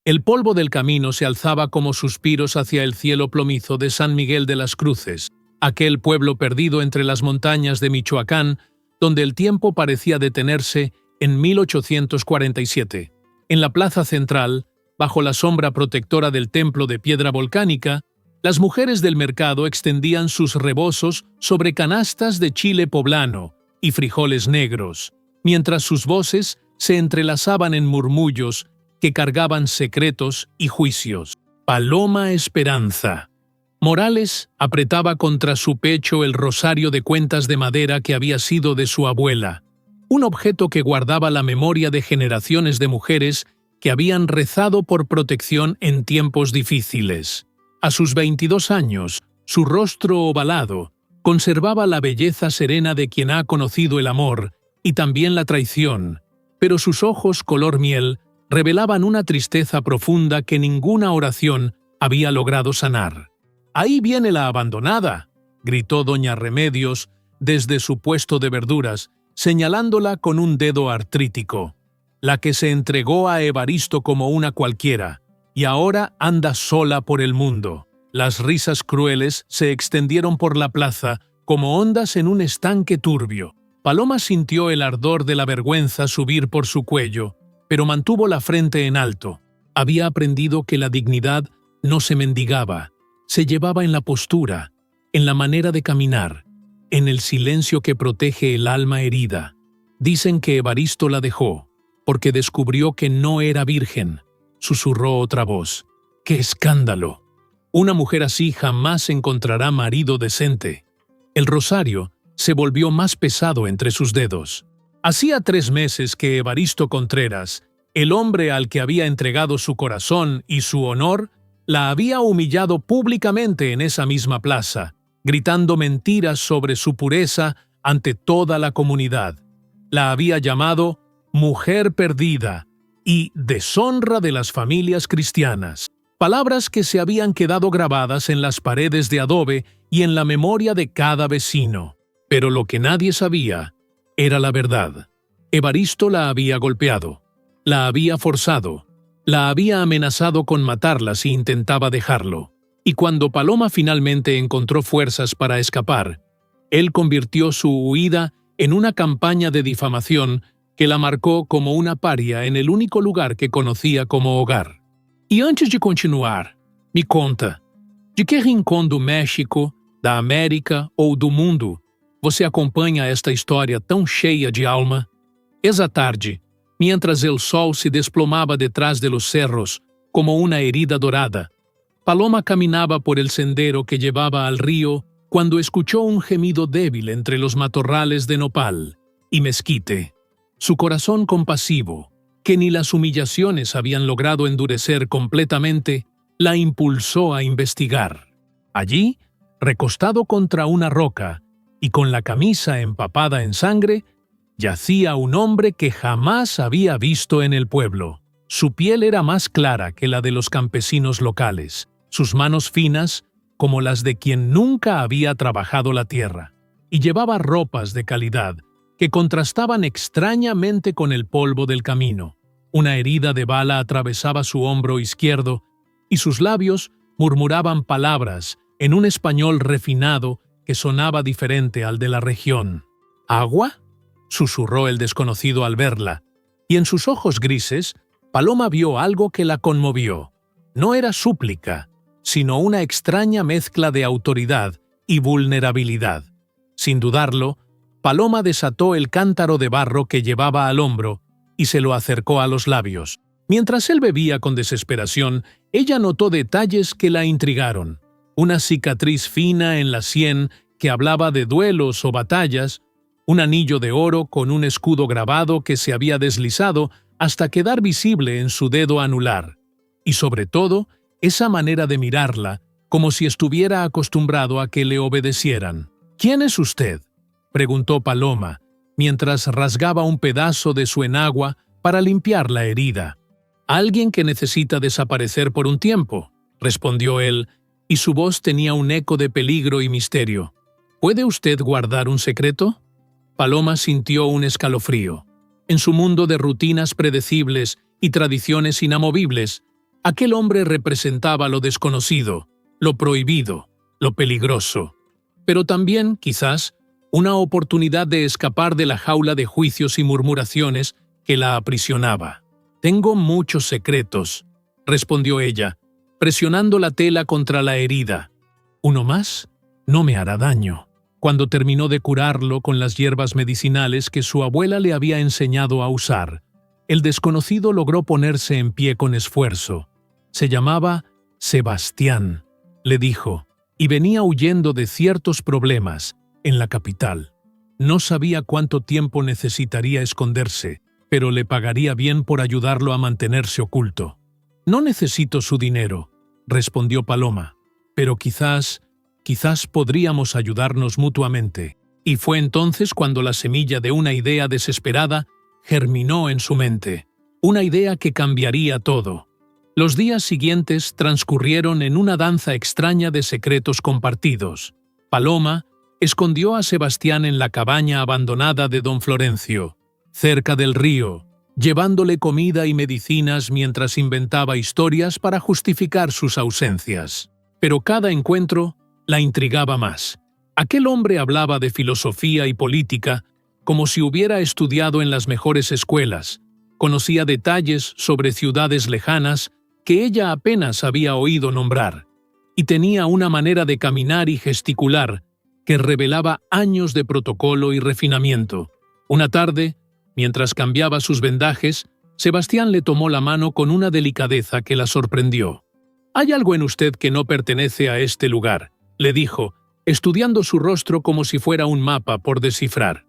El polvo del camino se alzaba como suspiros hacia el cielo plomizo de San Miguel de las Cruces, aquel pueblo perdido entre las montañas de Michoacán, donde el tiempo parecía detenerse en 1847. En la plaza central, bajo la sombra protectora del templo de piedra volcánica, las mujeres del mercado extendían sus rebozos sobre canastas de chile poblano y frijoles negros, mientras sus voces se entrelazaban en murmullos que cargaban secretos y juicios. Paloma Esperanza. Morales apretaba contra su pecho el rosario de cuentas de madera que había sido de su abuela, un objeto que guardaba la memoria de generaciones de mujeres que habían rezado por protección en tiempos difíciles. A sus 22 años, su rostro ovalado conservaba la belleza serena de quien ha conocido el amor y también la traición, pero sus ojos color miel revelaban una tristeza profunda que ninguna oración había logrado sanar. «¡Ahí viene la abandonada!», gritó doña Remedios desde su puesto de verduras, señalándola con un dedo artrítico. «La que se entregó a Evaristo como una cualquiera, y ahora anda sola por el mundo». Las risas crueles se extendieron por la plaza como ondas en un estanque turbio. Paloma sintió el ardor de la vergüenza subir por su cuello, pero mantuvo la frente en alto. Había aprendido que la dignidad no se mendigaba, se llevaba en la postura, en la manera de caminar, en el silencio que protege el alma herida. Dicen que Evaristo la dejó, porque descubrió que no era virgen, susurró otra voz. ¡Qué escándalo! Una mujer así jamás encontrará marido decente. El rosario se volvió más pesado entre sus dedos. Hacía 3 meses que Evaristo Contreras, el hombre al que había entregado su corazón y su honor, la había humillado públicamente en esa misma plaza, gritando mentiras sobre su pureza ante toda la comunidad. La había llamado mujer perdida y deshonra de las familias cristianas. Palabras que se habían quedado grabadas en las paredes de adobe y en la memoria de cada vecino. Pero lo que nadie sabía era la verdad. Evaristo la había golpeado, la había forzado, la había amenazado con matarla si intentaba dejarlo. Y cuando Paloma finalmente encontró fuerzas para escapar, él convirtió su huida en una campaña de difamación que la marcó como una paria en el único lugar que conocía como hogar. E antes de continuar, me conta, de que rincão do México, da América ou do mundo você acompanha esta história tão cheia de alma? Esa tarde, mientras el sol se desplomaba detrás de los cerros como una herida dorada, Paloma caminaba por el sendero que llevaba al río cuando escuchó un gemido débil entre los matorrales de nopal y mezquite. Su corazón compasivo, que ni las humillaciones habían logrado endurecer completamente, la impulsó a investigar. Allí, recostado contra una roca y con la camisa empapada en sangre, yacía un hombre que jamás había visto en el pueblo. Su piel era más clara que la de los campesinos locales, sus manos finas como las de quien nunca había trabajado la tierra, y llevaba ropas de calidad que contrastaban extrañamente con el polvo del camino. Una herida de bala atravesaba su hombro izquierdo y sus labios murmuraban palabras en un español refinado que sonaba diferente al de la región. ¿Agua?, susurró el desconocido al verla, y en sus ojos grises, Paloma vio algo que la conmovió. No era súplica, sino una extraña mezcla de autoridad y vulnerabilidad. Sin dudarlo, Paloma desató el cántaro de barro que llevaba al hombro y se lo acercó a los labios. Mientras él bebía con desesperación, ella notó detalles que la intrigaron. Una cicatriz fina en la sien que hablaba de duelos o batallas, un anillo de oro con un escudo grabado que se había deslizado hasta quedar visible en su dedo anular, y sobre todo, esa manera de mirarla, como si estuviera acostumbrado a que le obedecieran. «¿Quién es usted?», preguntó Paloma, mientras rasgaba un pedazo de su enagua para limpiar la herida. «Alguien que necesita desaparecer por un tiempo», respondió él, y su voz tenía un eco de peligro y misterio. «¿Puede usted guardar un secreto?». Paloma sintió un escalofrío. En su mundo de rutinas predecibles y tradiciones inamovibles, Aquel hombre representaba lo desconocido, lo prohibido, lo peligroso, pero también, quizás, una oportunidad de escapar de la jaula de juicios y murmuraciones que la aprisionaba. «Tengo muchos secretos», respondió ella, presionando la tela contra la herida. «Uno más no me hará daño». Cuando terminó de curarlo con las hierbas medicinales que su abuela le había enseñado a usar, el desconocido logró ponerse en pie con esfuerzo. Se llamaba Sebastián, le dijo, y venía huyendo de ciertos problemas en la capital. No sabía cuánto tiempo necesitaría esconderse, pero le pagaría bien por ayudarlo a mantenerse oculto. «No necesito su dinero», respondió Paloma, «pero quizás podríamos ayudarnos mutuamente». Y fue entonces cuando la semilla de una idea desesperada germinó en su mente, una idea que cambiaría todo. Los días siguientes transcurrieron en una danza extraña de secretos compartidos. Paloma escondió a Sebastián en la cabaña abandonada de don Florencio, cerca del río, llevándole comida y medicinas mientras inventaba historias para justificar sus ausencias. Pero cada encuentro la intrigaba más. Aquel hombre hablaba de filosofía y política como si hubiera estudiado en las mejores escuelas, conocía detalles sobre ciudades lejanas que ella apenas había oído nombrar, y tenía una manera de caminar y gesticular que revelaba años de protocolo y refinamiento. Una tarde, mientras cambiaba sus vendajes, Sebastián le tomó la mano con una delicadeza que la sorprendió. «Hay algo en usted que no pertenece a este lugar», le dijo, estudiando su rostro como si fuera un mapa por descifrar.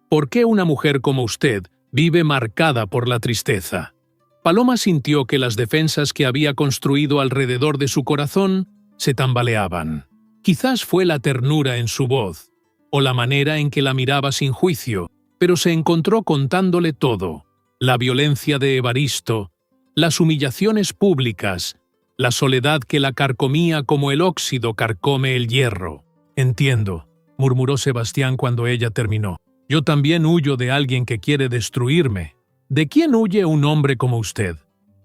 «¿Por qué una mujer como usted vive marcada por la tristeza?» Paloma sintió que las defensas que había construido alrededor de su corazón se tambaleaban. Quizás fue la ternura en su voz, o la manera en que la miraba sin juicio, pero se encontró contándole todo: la violencia de Evaristo, las humillaciones públicas, la soledad que la carcomía como el óxido carcome el hierro. «Entiendo», murmuró Sebastián cuando ella terminó. «Yo también huyo de alguien que quiere destruirme». «¿De quién huye un hombre como usted?»,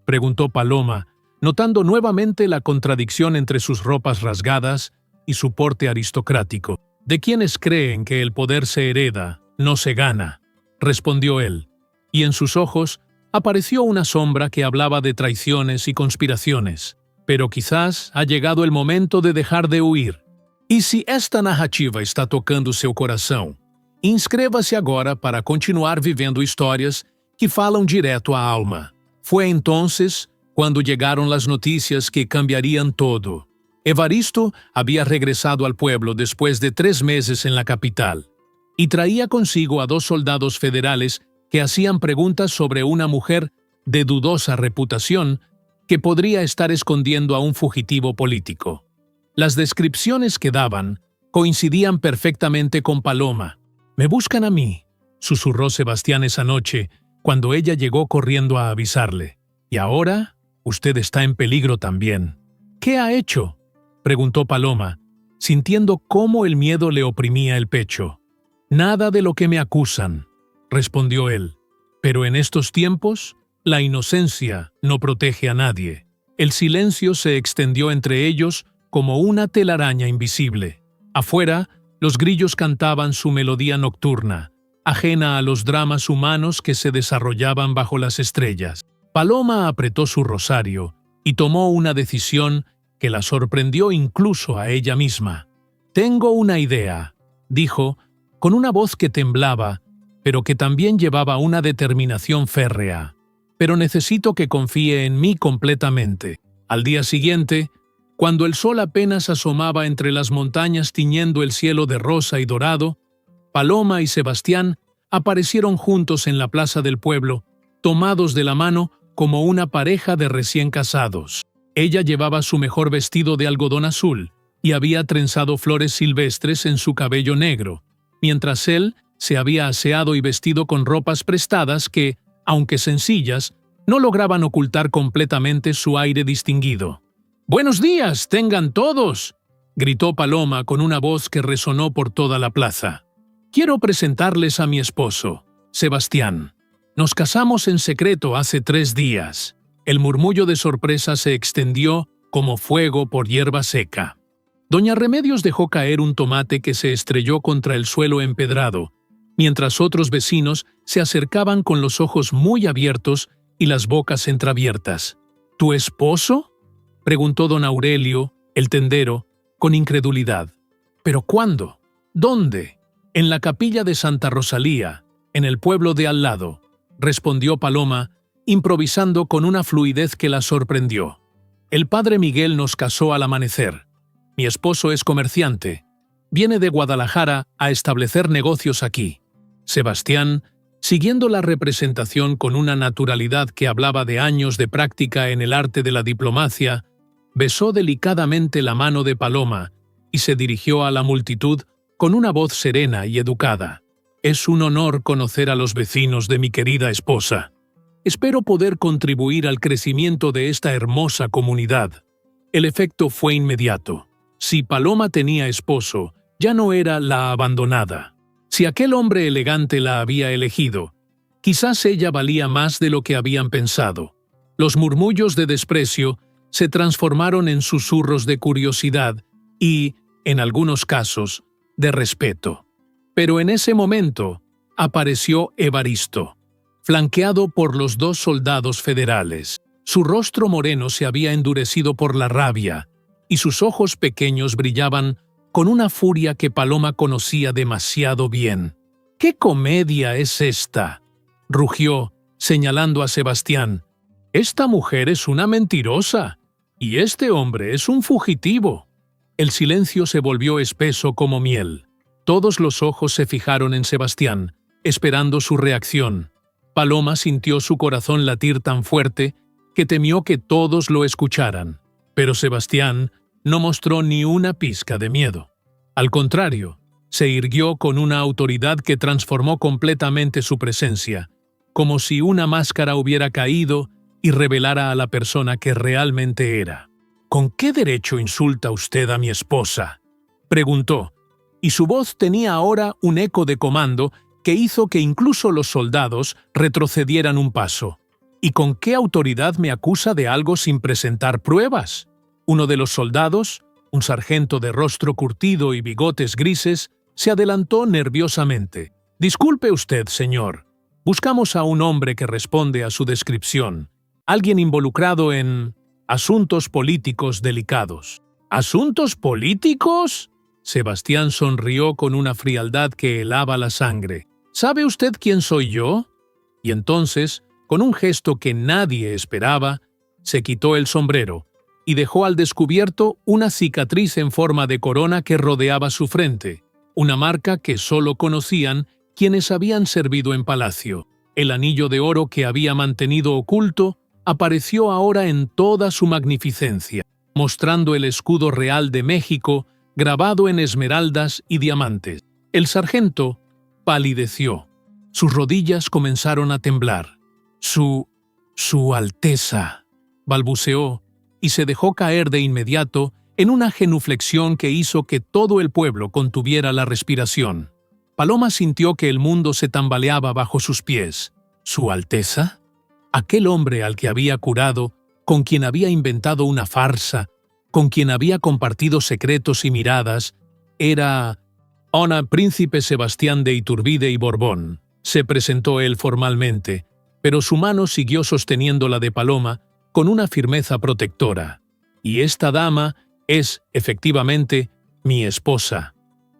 preguntó Paloma, notando nuevamente la contradicción entre sus ropas rasgadas y su porte aristocrático. «¿De quienes creen que el poder se hereda, no se gana?», respondió él, y en sus ojos apareció una sombra que hablaba de traiciones y conspiraciones. «Pero quizás ha llegado el momento de dejar de huir. E se esta narrativa está tocando seu coração, inscreva-se agora para continuar vivendo histórias que falam direto à alma». Fue entonces cuando llegaron las noticias que cambiarían todo. Evaristo había regresado al pueblo después de 3 meses en la capital, y traía consigo a 2 soldados federales que hacían preguntas sobre una mujer de dudosa reputación que podría estar escondiendo a un fugitivo político. Las descripciones que daban coincidían perfectamente con Paloma. «Me buscan a mí», susurró Sebastián esa noche, cuando ella llegó corriendo a avisarle. «Y ahora, usted está en peligro también». «¿Qué ha hecho?», preguntó Paloma, sintiendo cómo el miedo le oprimía el pecho. «Nada de lo que me acusan», respondió él. «Pero en estos tiempos, la inocencia no protege a nadie». El silencio se extendió entre ellos como una telaraña invisible. Afuera, los grillos cantaban su melodía nocturna, ajena a los dramas humanos que se desarrollaban bajo las estrellas. Paloma apretó su rosario y tomó una decisión que la sorprendió incluso a ella misma. «Tengo una idea», dijo, con una voz que temblaba, pero que también llevaba una determinación férrea. «Pero necesito que confíe en mí completamente». Al día siguiente, cuando el sol apenas asomaba entre las montañas tiñendo el cielo de rosa y dorado, Paloma y Sebastián aparecieron juntos en la plaza del pueblo, tomados de la mano como una pareja de recién casados. Ella llevaba su mejor vestido de algodón azul y había trenzado flores silvestres en su cabello negro, mientras él se había aseado y vestido con ropas prestadas que, aunque sencillas, no lograban ocultar completamente su aire distinguido. «¡Buenos días, tengan todos!», gritó Paloma con una voz que resonó por toda la plaza. «Quiero presentarles a mi esposo, Sebastián. Nos casamos en secreto hace 3 días. El murmullo de sorpresa se extendió como fuego por hierba seca. Doña Remedios dejó caer un tomate que se estrelló contra el suelo empedrado, mientras otros vecinos se acercaban con los ojos muy abiertos y las bocas entreabiertas. ¿Tu esposo?, preguntó don Aurelio, el tendero, con incredulidad. ¿Pero cuándo? ¿Dónde? En la capilla de Santa Rosalía, en el pueblo de al lado, respondió Paloma, improvisando con una fluidez que la sorprendió. El padre Miguel nos casó al amanecer. Mi esposo es comerciante. Viene de Guadalajara a establecer negocios aquí. Sebastián, siguiendo la representación con una naturalidad que hablaba de años de práctica en el arte de la diplomacia, besó delicadamente la mano de Paloma y se dirigió a la multitud con una voz serena y educada. Es un honor conocer a los vecinos de mi querida esposa. Espero poder contribuir al crecimiento de esta hermosa comunidad. El efecto fue inmediato. Si Paloma tenía esposo, ya no era la abandonada. Si aquel hombre elegante la había elegido, quizás ella valía más de lo que habían pensado. Los murmullos de desprecio se transformaron en susurros de curiosidad y, en algunos casos, de respeto. Pero en ese momento apareció Evaristo, flanqueado por los 2 soldados federales. Su rostro moreno se había endurecido por la rabia, y sus ojos pequeños brillaban con una furia que Paloma conocía demasiado bien. ¿Qué comedia es esta?, rugió, señalando a Sebastián. Esta mujer es una mentirosa, y este hombre es un fugitivo. El silencio se volvió espeso como miel. Todos los ojos se fijaron en Sebastián, esperando su reacción. Paloma sintió su corazón latir tan fuerte que temió que todos lo escucharan. Pero Sebastián no mostró ni una pizca de miedo. Al contrario, se irguió con una autoridad que transformó completamente su presencia, como si una máscara hubiera caído y revelara a la persona que realmente era. ¿Con qué derecho insulta usted a mi esposa?, preguntó, y su voz tenía ahora un eco de comando que hizo que incluso los soldados retrocedieran un paso. ¿Y con qué autoridad me acusa de algo sin presentar pruebas? Uno de los soldados, un sargento de rostro curtido y bigotes grises, se adelantó nerviosamente. «Disculpe usted, señor. Buscamos a un hombre que responde a su descripción. Alguien involucrado en asuntos políticos delicados». ¿Asuntos políticos?, Sebastián sonrió con una frialdad que helaba la sangre. ¿Sabe usted quién soy yo? Y entonces, con un gesto que nadie esperaba, se quitó el sombrero y dejó al descubierto una cicatriz en forma de corona que rodeaba su frente, una marca que solo conocían quienes habían servido en palacio. El anillo de oro que había mantenido oculto apareció ahora en toda su magnificencia, mostrando el escudo real de México grabado en esmeraldas y diamantes. El sargento palideció. Sus rodillas comenzaron a temblar. Su Alteza, balbuceó, y se dejó caer de inmediato en una genuflexión que hizo que todo el pueblo contuviera la respiración. Paloma sintió que el mundo se tambaleaba bajo sus pies. ¿Su Alteza? Aquel hombre al que había curado, con quien había inventado una farsa, con quien había compartido secretos y miradas, era Ona Príncipe Sebastián de Iturbide y Borbón. Se presentó él formalmente, pero su mano siguió sosteniendo la de Paloma con una firmeza protectora. Y esta dama es, efectivamente, mi esposa.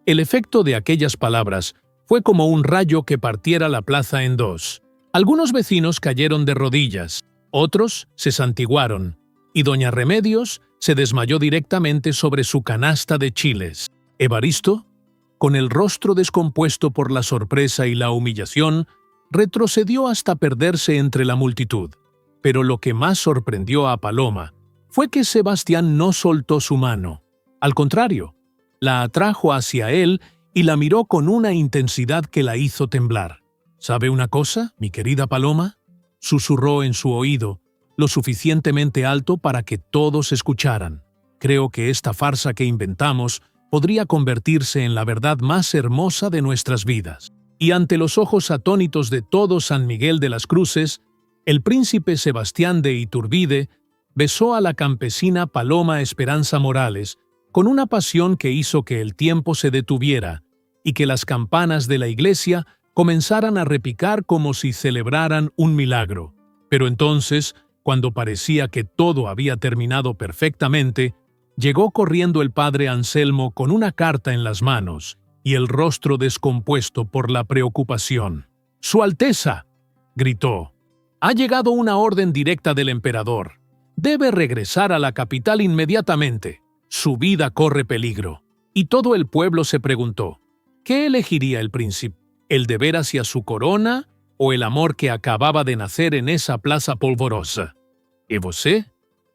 El efecto de aquellas palabras fue como un rayo que partiera la plaza en dos. Algunos vecinos cayeron de rodillas, otros se santiguaron, y doña Remedios se desmayó directamente sobre su canasta de chiles. Evaristo, con el rostro descompuesto por la sorpresa y la humillación, retrocedió hasta perderse entre la multitud. Pero lo que más sorprendió a Paloma fue que Sebastián no soltó su mano. Al contrario, la atrajo hacia él y la miró con una intensidad que la hizo temblar. «¿Sabe una cosa, mi querida Paloma?», susurró en su oído, lo suficientemente alto para que todos escucharan. «Creo que esta farsa que inventamos podría convertirse en la verdad más hermosa de nuestras vidas». Y ante los ojos atónitos de todo San Miguel de las Cruces, El príncipe Sebastián de Iturbide besó a la campesina Paloma Esperanza Morales con una pasión que hizo que el tiempo se detuviera y que las campanas de la iglesia comenzaran a repicar como si celebraran un milagro. Pero entonces, cuando parecía que todo había terminado perfectamente, llegó corriendo el padre Anselmo con una carta en las manos y el rostro descompuesto por la preocupación. «¡Su Alteza!», gritó. «Ha llegado una orden directa del emperador. Debe regresar a la capital inmediatamente. Su vida corre peligro». Y todo el pueblo se preguntó, ¿qué elegiría el príncipe? ¿El deber hacia su corona o el amor que acababa de nacer en esa plaza polvorosa? E você?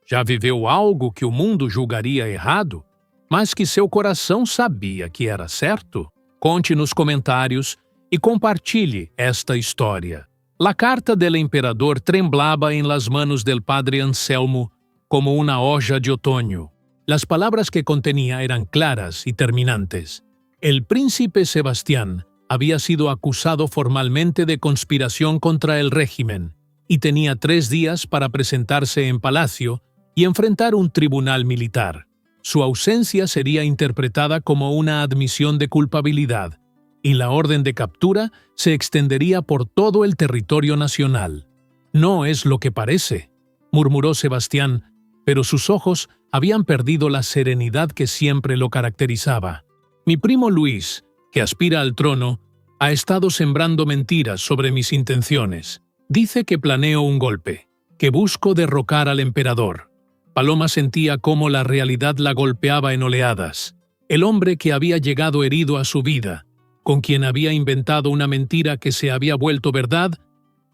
Já viveu algo que o mundo julgaria errado, mas que seu coração sabia que era certo? Conte nos comentários e compartilhe esta história. La carta del emperador tremblaba en las manos del padre Anselmo como una olla de otoño. Las palabras que contenía eran claras y terminantes. El príncipe Sebastián había sido acusado formalmente de conspiración contra el régimen y tenía 3 días para presentarse en palacio y enfrentar un tribunal militar. Su ausencia sería interpretada como una admisión de culpabilidad y la orden de captura se extendería por todo el territorio nacional. «No es lo que parece», murmuró Sebastián, pero sus ojos habían perdido la serenidad que siempre lo caracterizaba. «Mi primo Luis, que aspira al trono, ha estado sembrando mentiras sobre mis intenciones. Dice que planeo un golpe, que busco derrocar al emperador». Paloma sentía cómo la realidad la golpeaba en oleadas. El hombre que había llegado herido a su vida, con quien había inventado una mentira que se había vuelto verdad,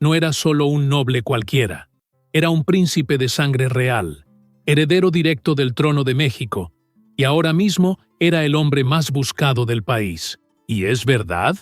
no era solo un noble cualquiera. Era un príncipe de sangre real, heredero directo del trono de México, y ahora mismo era el hombre más buscado del país. «¿Y es verdad?»,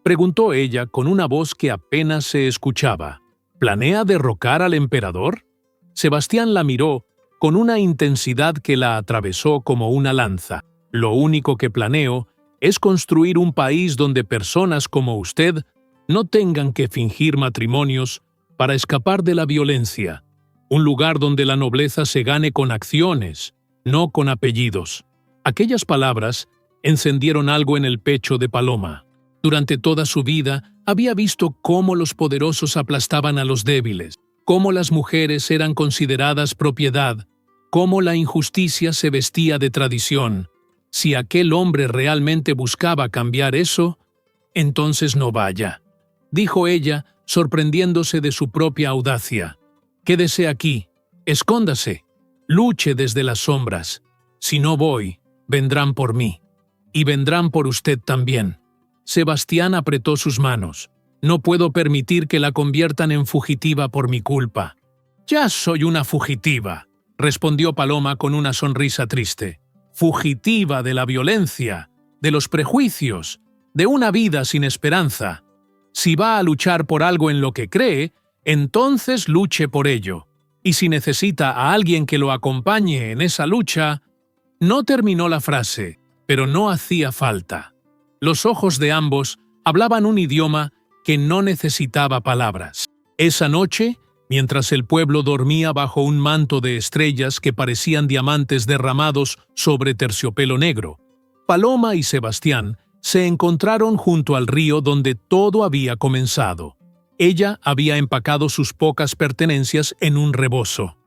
preguntó ella con una voz que apenas se escuchaba. «¿Planea derrocar al emperador?». Sebastián la miró con una intensidad que la atravesó como una lanza. «Lo único que planeo es construir un país donde personas como usted no tengan que fingir matrimonios para escapar de la violencia. Un lugar donde la nobleza se gane con acciones, no con apellidos». Aquellas palabras encendieron algo en el pecho de Paloma. Durante toda su vida había visto cómo los poderosos aplastaban a los débiles, cómo las mujeres eran consideradas propiedad, cómo la injusticia se vestía de tradición. Si aquel hombre realmente buscaba cambiar eso, entonces no vaya, dijo ella, sorprendiéndose de su propia audacia. «Quédese aquí, escóndase, luche desde las sombras. Si no voy, vendrán por mí, y vendrán por usted también». Sebastián apretó sus manos. «No puedo permitir que la conviertan en fugitiva por mi culpa». «Ya soy una fugitiva», respondió Paloma con una sonrisa triste. «Fugitiva de la violencia, de los prejuicios, de una vida sin esperanza. Si va a luchar por algo en lo que cree, entonces luche por ello. Y si necesita a alguien que lo acompañe en esa lucha…». No terminó la frase, pero no hacía falta. Los ojos de ambos hablaban un idioma que no necesitaba palabras. Esa noche, mientras el pueblo dormía bajo un manto de estrellas que parecían diamantes derramados sobre terciopelo negro, Paloma y Sebastián se encontraron junto al río donde todo había comenzado. Ella había empacado sus pocas pertenencias en un rebozo: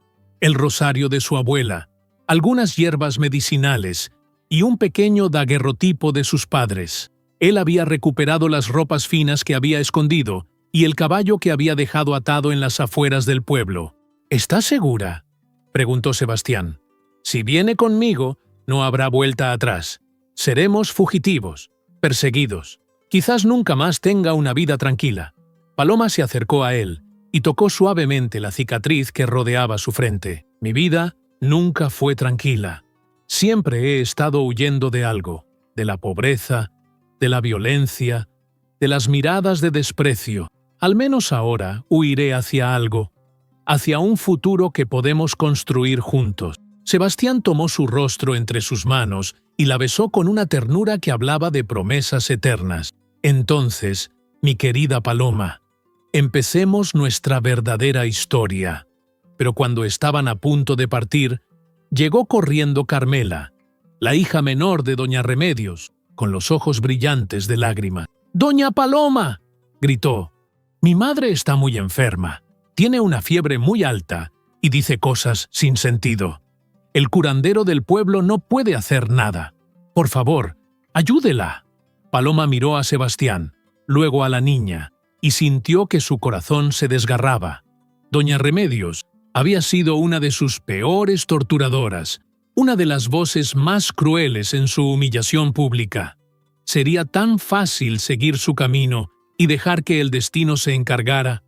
el rosario de su abuela, algunas hierbas medicinales y un pequeño daguerrotipo de sus padres. Él había recuperado las ropas finas que había escondido y el caballo que había dejado atado en las afueras del pueblo. «¿Estás segura?», preguntó Sebastián. «Si viene conmigo, no habrá vuelta atrás. Seremos fugitivos, perseguidos. Quizás nunca más tenga una vida tranquila». Paloma se acercó a él y tocó suavemente la cicatriz que rodeaba su frente. «Mi vida nunca fue tranquila. Siempre he estado huyendo de algo, de la pobreza, de la violencia, de las miradas de desprecio. Al menos ahora huiré hacia algo, hacia un futuro que podemos construir juntos». Sebastián tomó su rostro entre sus manos y la besó con una ternura que hablaba de promesas eternas. «Entonces, mi querida Paloma, Empecemos nuestra verdadera historia. Pero cuando estaban a punto de partir, llegó corriendo Carmela, la hija menor de doña Remedios, con los ojos brillantes de lágrima. «¡Doña Paloma!», gritó. «Mi madre está muy enferma, tiene una fiebre muy alta y dice cosas sin sentido. El curandero del pueblo no puede hacer nada. Por favor, ayúdela». Paloma miró a Sebastián, luego a la niña, y sintió que su corazón se desgarraba. Doña Remedios había sido una de sus peores torturadoras, una de las voces más crueles en su humillación pública. Sería tan fácil seguir su camino y dejar que el destino se encargara.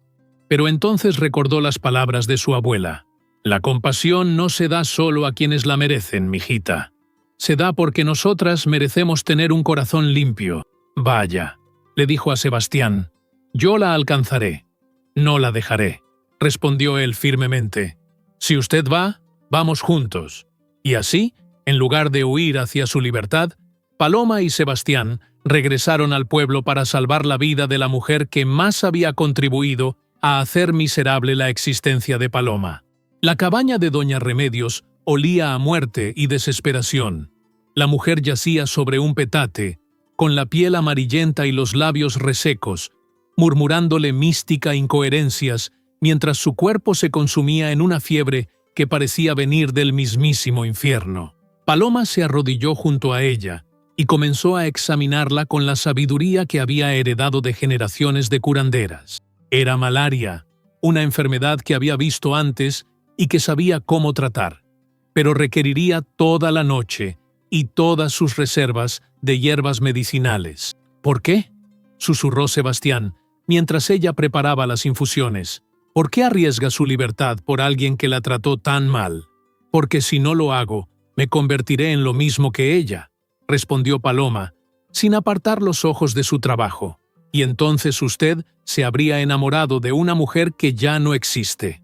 Pero entonces recordó las palabras de su abuela. «La compasión no se da solo a quienes la merecen, mijita. Se da porque nosotras merecemos tener un corazón limpio. Vaya», le dijo a Sebastián, «yo la alcanzaré. No la dejaré», respondió él firmemente. «Si usted va, vamos juntos». Y así, en lugar de huir hacia su libertad, Paloma y Sebastián regresaron al pueblo para salvar la vida de la mujer que más había contribuido a hacer miserable la existencia de Paloma. La cabaña de doña Remedios olía a muerte y desesperación. La mujer yacía sobre un petate, con la piel amarillenta y los labios resecos, murmurándole mística incoherencias, mientras su cuerpo se consumía en una fiebre que parecía venir del mismísimo infierno. Paloma se arrodilló junto a ella y comenzó a examinarla con la sabiduría que había heredado de generaciones de curanderas. Era malaria, una enfermedad que había visto antes y que sabía cómo tratar, pero requeriría toda la noche y todas sus reservas de hierbas medicinales. «¿Por qué?», susurró Sebastián, mientras ella preparaba las infusiones. «¿Por qué arriesga su libertad por alguien que la trató tan mal?». «Porque si no lo hago, me convertiré en lo mismo que ella», respondió Paloma, sin apartar los ojos de su trabajo. «Y entonces usted se habría enamorado de una mujer que ya no existe».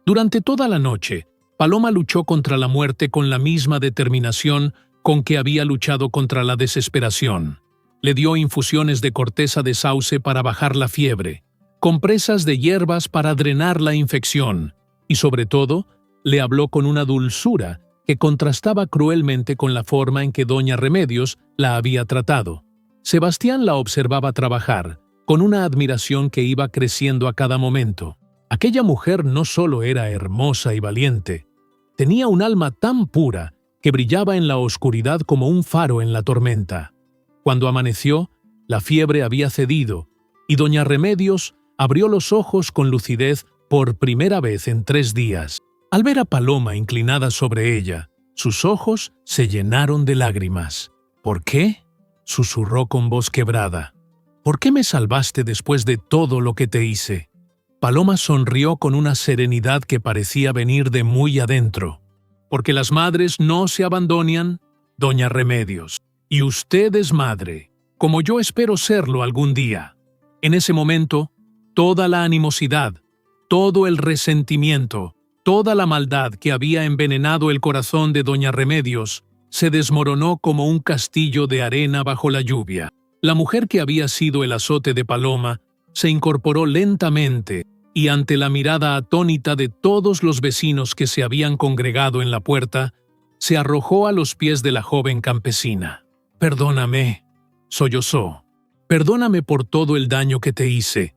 Durante toda la noche, Paloma luchó contra la muerte con la misma determinación con que había luchado contra la desesperación. Le dio infusiones de corteza de sauce para bajar la fiebre, compresas de hierbas para drenar la infección, y sobre todo, le habló con una dulzura que contrastaba cruelmente con la forma en que doña Remedios la había tratado. Sebastián la observaba trabajar, con una admiración que iba creciendo a cada momento. Aquella mujer no solo era hermosa y valiente, tenía un alma tan pura que brillaba en la oscuridad como un faro en la tormenta. Cuando amaneció, la fiebre había cedido, y doña Remedios abrió los ojos con lucidez por primera vez en 3 días. Al ver a Paloma inclinada sobre ella, sus ojos se llenaron de lágrimas. «¿Por qué?», susurró con voz quebrada. «¿Por qué me salvaste después de todo lo que te hice?». Paloma sonrió con una serenidad que parecía venir de muy adentro. «Porque las madres no se abandonan, doña Remedios. Y usted es madre, como yo espero serlo algún día». En ese momento, toda la animosidad, todo el resentimiento, toda la maldad que había envenenado el corazón de doña Remedios se desmoronó como un castillo de arena bajo la lluvia. La mujer que había sido el azote de Paloma se incorporó lentamente y ante la mirada atónita de todos los vecinos que se habían congregado en la puerta, se arrojó a los pies de la joven campesina. «Perdóname», sollozó. «Perdóname por todo el daño que te hice.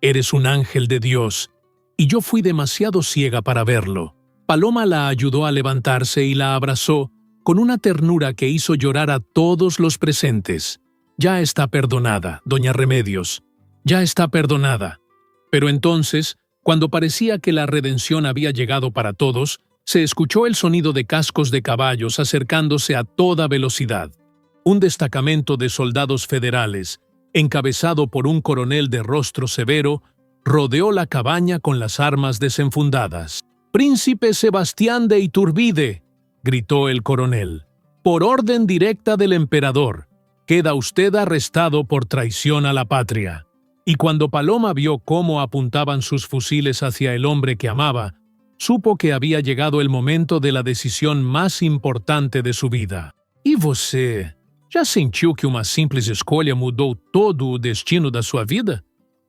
Eres un ángel de Dios, y yo fui demasiado ciega para verlo». Paloma la ayudó a levantarse y la abrazó con una ternura que hizo llorar a todos los presentes. «Ya está perdonada, doña Remedios, ya está perdonada». Pero entonces, cuando parecía que la redención había llegado para todos, se escuchó el sonido de cascos de caballos acercándose a toda velocidad. Un destacamento de soldados federales, encabezado por un coronel de rostro severo, rodeó la cabaña con las armas desenfundadas. «Príncipe Sebastián de Iturbide», gritó el coronel, «por orden directa del emperador, queda usted arrestado por traición a la patria». Y cuando Paloma vio cómo apuntaban sus fusiles hacia el hombre que amaba, supo que había llegado el momento de la decisión más importante de su vida. «E você já sentiu que uma simples escolha mudou todo o destino da sua vida?»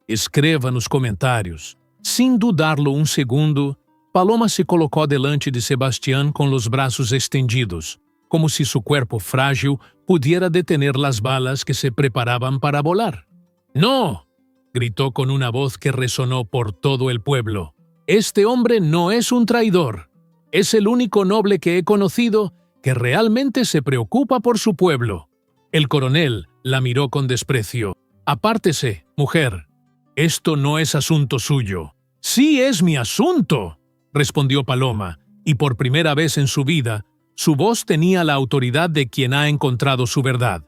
Escreva nos comentários. Sem dudarlo um segundo, Paloma se colocou delante de Sebastián com os braços estendidos, como se su cuerpo frágil pudiera detener las balas que se preparaban para volar. «¡No!», gritó con una voz que resonó por todo el pueblo. «Este hombre no es un traidor. Es el único noble que he conocido que realmente se preocupa por su pueblo». El coronel la miró con desprecio. «Apártese, mujer. Esto no es asunto suyo». «Sí es mi asunto», respondió Paloma, y por primera vez en su vida, su voz tenía la autoridad de quien ha encontrado su verdad.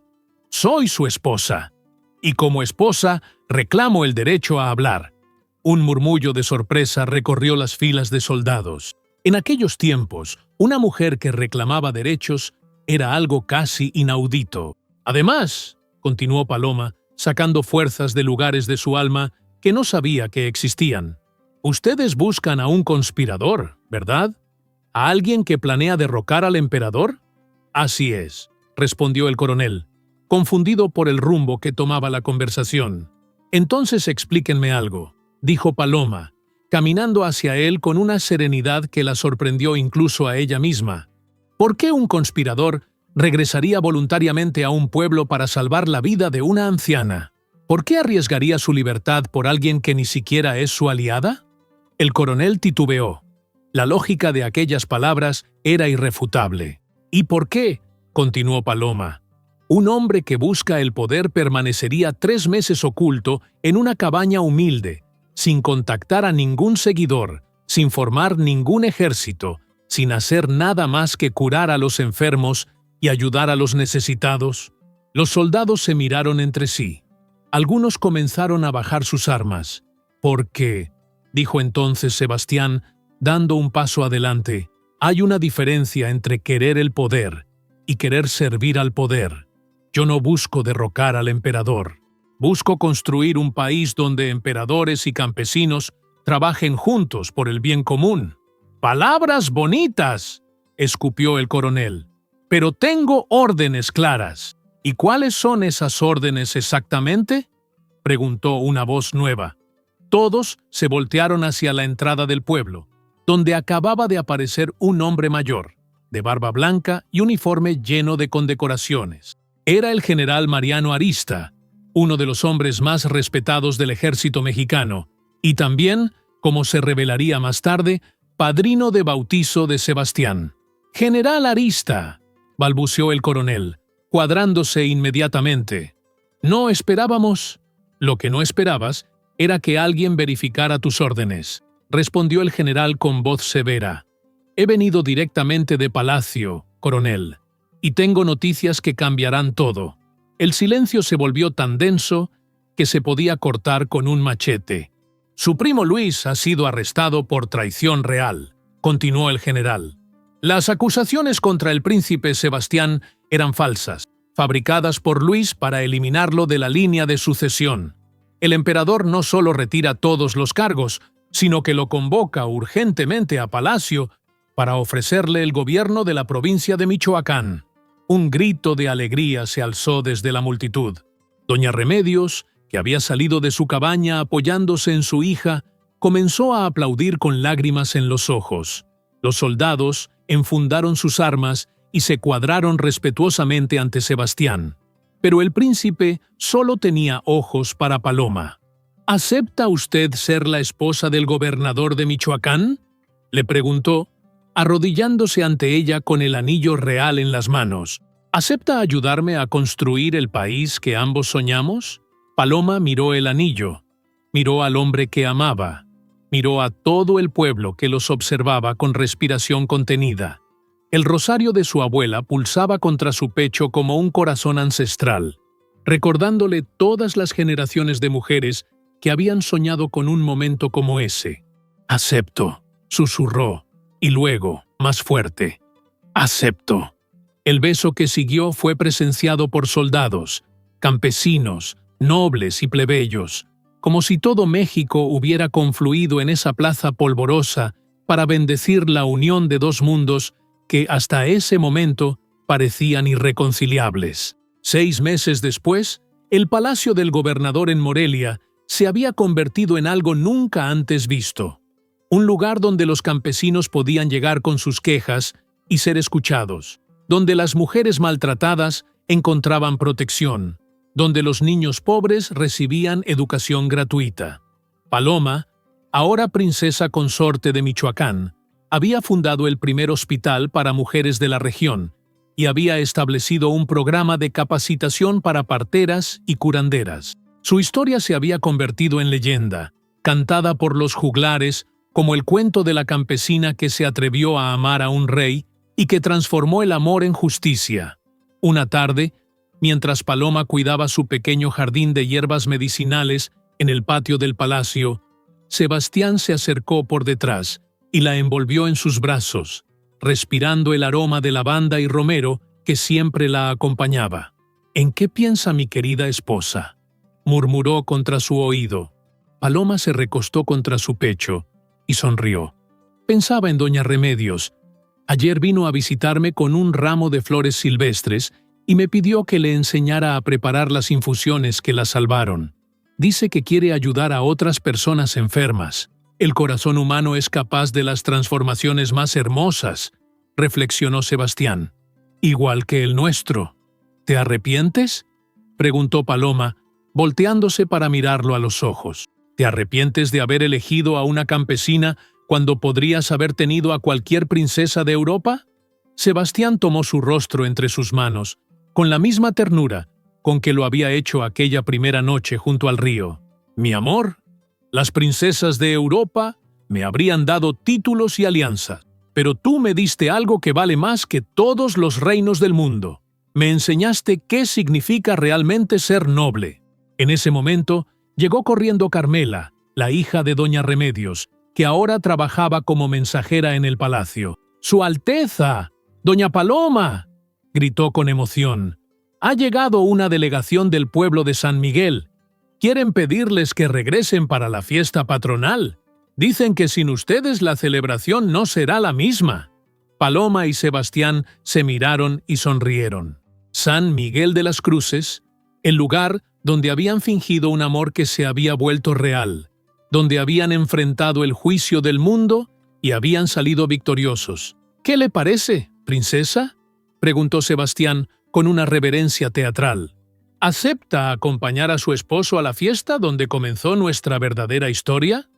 «Soy su esposa, y como esposa reclamo el derecho a hablar». Un murmullo de sorpresa recorrió las filas de soldados. En aquellos tiempos, una mujer que reclamaba derechos era algo casi inaudito. «Además», continuó Paloma, sacando fuerzas de lugares de su alma que no sabía que existían, «ustedes buscan a un conspirador, ¿verdad? ¿A alguien que planea derrocar al emperador?» «Así es», respondió el coronel, confundido por el rumbo que tomaba la conversación. «Entonces explíquenme algo», dijo Paloma, caminando hacia él con una serenidad que la sorprendió incluso a ella misma. ¿Por qué un conspirador regresaría voluntariamente a un pueblo para salvar la vida de una anciana? ¿Por qué arriesgaría su libertad por alguien que ni siquiera es su aliada? El coronel titubeó. La lógica de aquellas palabras era irrefutable. ¿Y por qué?, continuó Paloma. Un hombre que busca el poder permanecería 3 meses oculto en una cabaña humilde, sin contactar a ningún seguidor, sin formar ningún ejército, sin hacer nada más que curar a los enfermos y ayudar a los necesitados. Los soldados se miraron entre sí. Algunos comenzaron a bajar sus armas. «Porque», dijo entonces Sebastián, dando un paso adelante, «hay una diferencia entre querer el poder y querer servir al poder. Yo no busco derrocar al emperador. Busco construir un país donde emperadores y campesinos trabajen juntos por el bien común». «¡Palabras bonitas!», escupió el coronel. «Pero tengo órdenes claras». «¿Y cuáles son esas órdenes exactamente?», preguntó una voz nueva. Todos se voltearon hacia la entrada del pueblo, donde acababa de aparecer un hombre mayor, de barba blanca y uniforme lleno de condecoraciones. Era el general Mariano Arista, uno de los hombres más respetados del ejército mexicano, y también, como se revelaría más tarde, padrino de bautizo de Sebastián. «General Arista», balbuceó el coronel, cuadrándose inmediatamente. «No esperábamos». «Lo que no esperabas era que alguien verificara tus órdenes», respondió el general con voz severa. «He venido directamente de palacio, coronel, y tengo noticias que cambiarán todo». El silencio se volvió tan denso que se podía cortar con un machete. «Su primo Luis ha sido arrestado por traición real», continuó el general. «Las acusaciones contra el príncipe Sebastián eran falsas, fabricadas por Luis para eliminarlo de la línea de sucesión. El emperador no solo retira todos los cargos, sino que lo convoca urgentemente a palacio para ofrecerle el gobierno de la provincia de Michoacán». Un grito de alegría se alzó desde la multitud. Doña Remedios, que había salido de su cabaña apoyándose en su hija, comenzó a aplaudir con lágrimas en los ojos. Los soldados enfundaron sus armas y se cuadraron respetuosamente ante Sebastián. Pero el príncipe solo tenía ojos para Paloma. «¿Acepta usted ser la esposa del gobernador de Michoacán?», le preguntó, arrodillándose ante ella con el anillo real en las manos. «¿Acepta ayudarme a construir el país que ambos soñamos?». Paloma miró el anillo, miró al hombre que amaba, miró a todo el pueblo que los observaba con respiración contenida. El rosario de su abuela pulsaba contra su pecho como un corazón ancestral, recordándole todas las generaciones de mujeres que habían soñado con un momento como ese. «Acepto», susurró. Y luego, más fuerte, «acepto». El beso que siguió fue presenciado por soldados, campesinos, nobles y plebeyos, como si todo México hubiera confluido en esa plaza polvorosa para bendecir la unión de dos mundos que hasta ese momento parecían irreconciliables. 6 meses después, el palacio del gobernador en Morelia se había convertido en algo nunca antes visto. Un lugar donde los campesinos podían llegar con sus quejas y ser escuchados, donde las mujeres maltratadas encontraban protección, donde los niños pobres recibían educación gratuita. Paloma, ahora princesa consorte de Michoacán, había fundado el primer hospital para mujeres de la región y había establecido un programa de capacitación para parteras y curanderas. Su historia se había convertido en leyenda, cantada por los juglares como el cuento de la campesina que se atrevió a amar a un rey y que transformó el amor en justicia. Una tarde, mientras Paloma cuidaba su pequeño jardín de hierbas medicinales en el patio del palacio, Sebastián se acercó por detrás y la envolvió en sus brazos, respirando el aroma de lavanda y romero que siempre la acompañaba. «¿En qué piensa mi querida esposa?», murmuró contra su oído. Paloma se recostó contra su pecho y sonrió. «Pensaba en doña Remedios. Ayer vino a visitarme con un ramo de flores silvestres y me pidió que le enseñara a preparar las infusiones que la salvaron. Dice que quiere ayudar a otras personas enfermas. El corazón humano es capaz de las transformaciones más hermosas», reflexionó Sebastián. «Igual que el nuestro. ¿Te arrepientes?», preguntó Paloma, volteándose para mirarlo a los ojos. «¿Te arrepientes de haber elegido a una campesina cuando podrías haber tenido a cualquier princesa de Europa?». Sebastián tomó su rostro entre sus manos, con la misma ternura con que lo había hecho aquella primera noche junto al río. «Mi amor, las princesas de Europa me habrían dado títulos y alianzas, pero tú me diste algo que vale más que todos los reinos del mundo. Me enseñaste qué significa realmente ser noble». En ese momento, llegó corriendo Carmela, la hija de doña Remedios, que ahora trabajaba como mensajera en el palacio. «¡Su Alteza! ¡Doña Paloma!», gritó con emoción. «Ha llegado una delegación del pueblo de San Miguel. Quieren pedirles que regresen para la fiesta patronal. Dicen que sin ustedes la celebración no será la misma». Paloma y Sebastián se miraron y sonrieron. San Miguel de las Cruces, el lugar donde habían fingido un amor que se había vuelto real, donde habían enfrentado el juicio del mundo y habían salido victoriosos. «¿Qué le parece, princesa?», preguntó Sebastián con una reverencia teatral. «¿Acepta acompañar a su esposo a la fiesta donde comenzó nuestra verdadera historia?».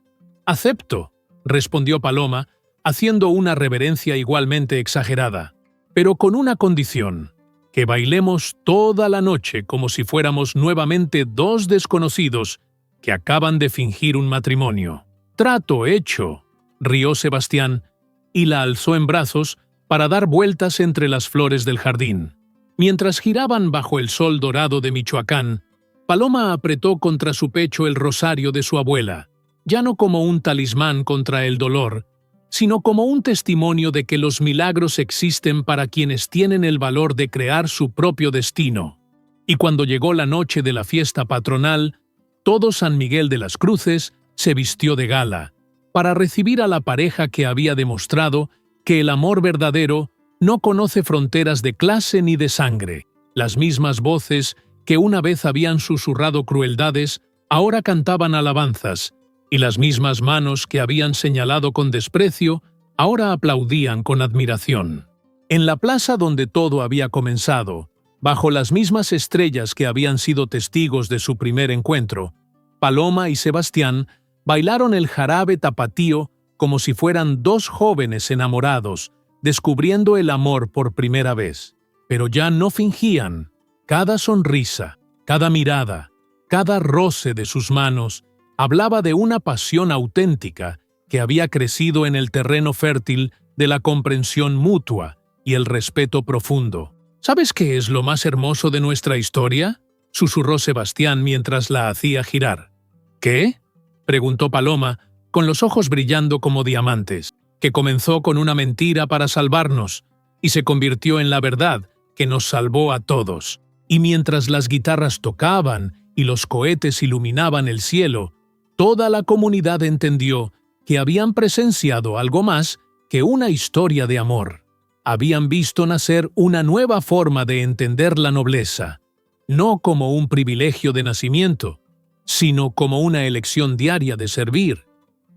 «Acepto», respondió Paloma, haciendo una reverencia igualmente exagerada, «pero con una condición: que bailemos toda la noche como si fuéramos nuevamente dos desconocidos que acaban de fingir un matrimonio». «Trato hecho», rió Sebastián, y la alzó en brazos para dar vueltas entre las flores del jardín. Mientras giraban bajo el sol dorado de Michoacán, Paloma apretó contra su pecho el rosario de su abuela, ya no como un talismán contra el dolor, sino como un testimonio de que los milagros existen para quienes tienen el valor de crear su propio destino. Y cuando llegó la noche de la fiesta patronal, todo San Miguel de las Cruces se vistió de gala, para recibir a la pareja que había demostrado que el amor verdadero no conoce fronteras de clase ni de sangre. Las mismas voces que una vez habían susurrado crueldades, ahora cantaban alabanzas, y las mismas manos que habían señalado con desprecio, ahora aplaudían con admiración. En la plaza donde todo había comenzado, bajo las mismas estrellas que habían sido testigos de su primer encuentro, Paloma y Sebastián bailaron el jarabe tapatío como si fueran dos jóvenes enamorados, descubriendo el amor por primera vez. Pero ya no fingían. Cada sonrisa, cada mirada, cada roce de sus manos hablaba de una pasión auténtica que había crecido en el terreno fértil de la comprensión mutua y el respeto profundo. «¿Sabes qué es lo más hermoso de nuestra historia?», susurró Sebastián mientras la hacía girar. «¿Qué?», preguntó Paloma, con los ojos brillando como diamantes. «Que comenzó con una mentira para salvarnos y se convirtió en la verdad que nos salvó a todos. Y mientras las guitarras tocaban y los cohetes iluminaban el cielo, toda la comunidad entendió que habían presenciado algo más que una historia de amor. Habían visto nacer una nueva forma de entender la nobleza, no como un privilegio de nacimiento, sino como una elección diaria de servir,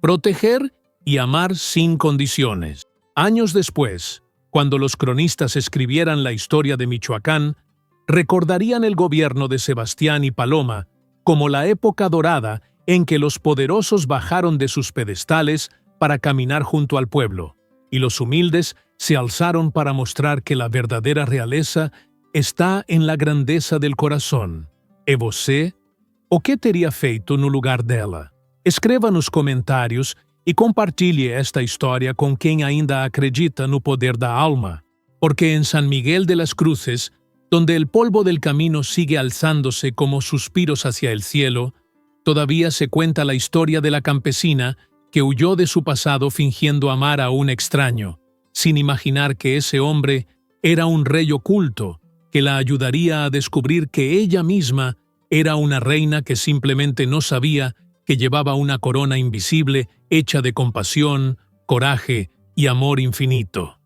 proteger y amar sin condiciones. Años después, cuando los cronistas escribieran la historia de Michoacán, recordarían el gobierno de Sebastián y Paloma como la época dorada en que los poderosos bajaron de sus pedestales para caminar junto al pueblo, y los humildes se alzaron para mostrar que la verdadera realeza está en la grandeza del coração. E você? O que teria feito no lugar dela? Escreva nos comentários e compartilhe esta história com quem ainda acredita no poder da alma, porque en San Miguel de las Cruces, donde el polvo del camino sigue alzándose como suspiros hacia el cielo, todavía se cuenta la historia de la campesina que huyó de su pasado fingiendo amar a un extraño, sin imaginar que ese hombre era un rey oculto que la ayudaría a descubrir que ella misma era una reina que simplemente no sabía que llevaba una corona invisible hecha de compasión, coraje y amor infinito.